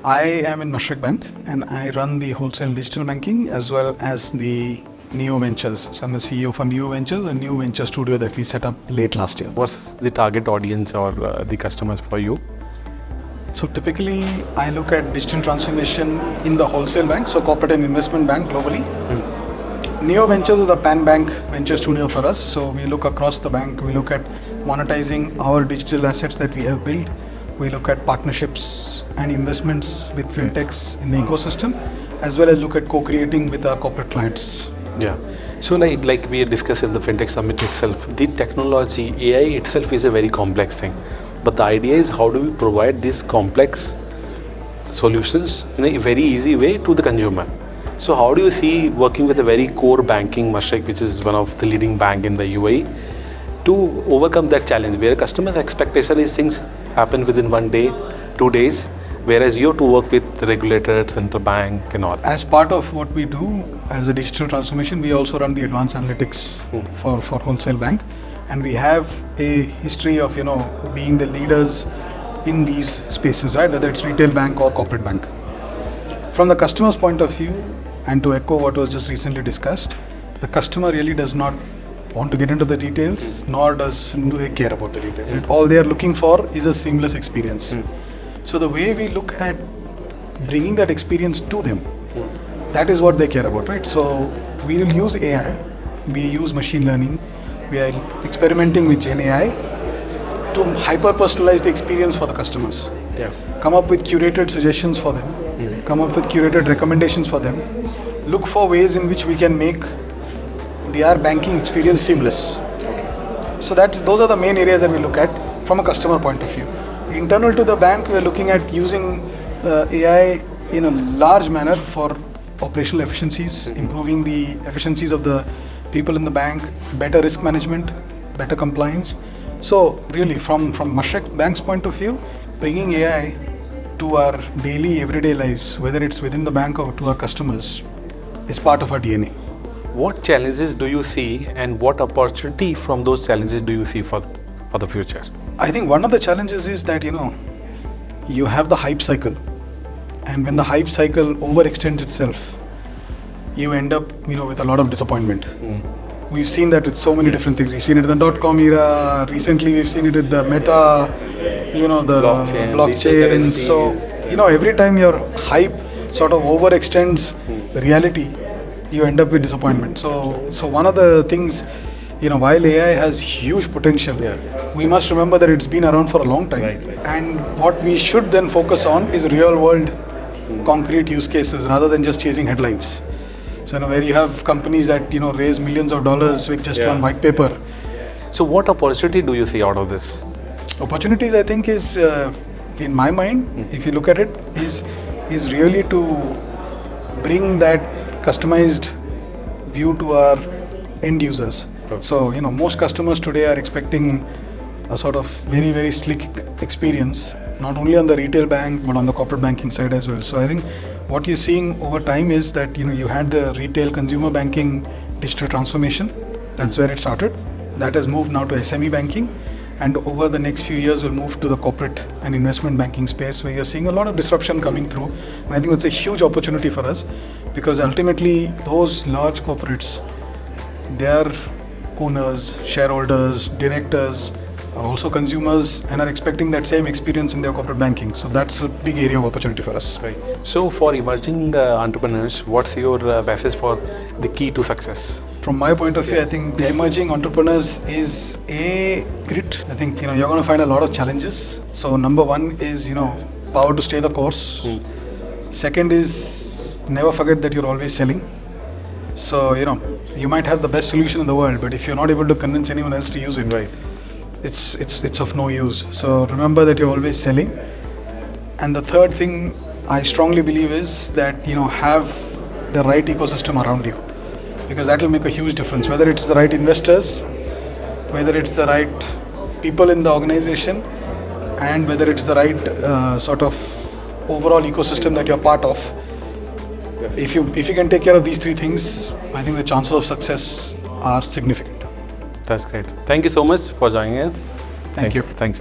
I am in Mashreq Bank and I run the wholesale digital banking as well as the NeoVentures. So I'm the CEO for NeoVentures, a new venture studio that we set up late last year. What's the target audience or the customers for you? So typically I look at digital transformation in the wholesale bank, so corporate and investment bank globally. NeoVentures is a pan-bank venture studio for us. So we look across the bank, we look at monetizing our digital assets that we have built. We look at partnerships and investments with fintechs in the ecosystem, as well as look at co-creating with our corporate clients. Yeah. So like we discussed in the Fintech Summit itself, the technology, AI itself is a very complex thing. But the idea is how do we provide these complex solutions in a very easy way to the consumer. So how do you see working with a very core banking, Mashreq, which is one of the leading bank in the UAE, to overcome that challenge where customers' expectation is things happen within 1 day, 2 days, whereas you have to work with the regulator, central bank and all. As part of what we do as a digital transformation, we also run the advanced analytics for wholesale bank. And we have a history of, being the leaders in these spaces, right? Whether it's retail bank or corporate bank. From the customer's point of view, and to echo what was just recently discussed, the customer really does not want to get into the details, nor do they care about the details. Right? All they are looking for is a seamless experience. So the way we look at bringing that experience to them, that is what they care about, right? So we will use AI, we use machine learning, we are experimenting with Gen AI to hyper-personalize the experience for the customers. Yeah. Come up with curated suggestions for them, come up with curated recommendations for them, look for ways in which we can make their banking experience seamless. So those are the main areas that we look at from a customer point of view. Internal to the bank, we are looking at using AI in a large manner for operational efficiencies, improving the efficiencies of the people in the bank, better risk management, better compliance. So really from Mashreq Bank's point of view, bringing AI to our daily, everyday lives, whether it's within the bank or to our customers, is part of our DNA. What challenges do you see and what opportunity from those challenges do you see for the future? I think one of the challenges is that, you have the hype cycle. And when the hype cycle overextends itself, you end up, with a lot of disappointment. We've seen that with so many different things. We've seen it in the .com era. Recently, we've seen it with the Meta, the blockchain. So, every time your hype sort of overextends the reality, you end up with disappointment. So one of the things, while AI has huge potential, we must remember that it's been around for a long time. Right. And what we should then focus on is real world concrete use cases rather than just chasing headlines. So where you have companies that raise millions of dollars with just one white paper. So what opportunity do you see out of this? Opportunities, I think, is in my mind, if you look at it, is really to bring that customized view to our end users. Okay. So most customers today are expecting a sort of very, very slick experience, not only on the retail bank but on the corporate banking side as well. So I think what you're seeing over time is that you had the retail consumer banking digital transformation. That's where it started. That has moved now to SME banking, and over the next few years we'll move to the corporate and investment banking space, where you're seeing a lot of disruption coming through. And I think that's a huge opportunity for us, because ultimately those large corporates, their owners, shareholders, directors are also consumers and are expecting that same experience in their corporate banking. So that's a big area of opportunity for us. Right. So for emerging entrepreneurs, what's your message for the key to success? From my point of view, I think the emerging entrepreneurs is a grit. I think you're going to find a lot of challenges. So number one is power to stay the course. Second is never forget that you're always selling. So you might have the best solution in the world, but if you're not able to convince anyone else to use it, right, it's of no use. So remember that you're always selling. And the third thing I strongly believe is that have the right ecosystem around you, because that will make a huge difference. Whether it's the right investors, whether it's the right people in the organization, and whether it's the right sort of overall ecosystem that you're part of. If you can take care of these three things, I think the chances of success are significant. That's great. Thank you so much for joining in. Thank you. Thanks.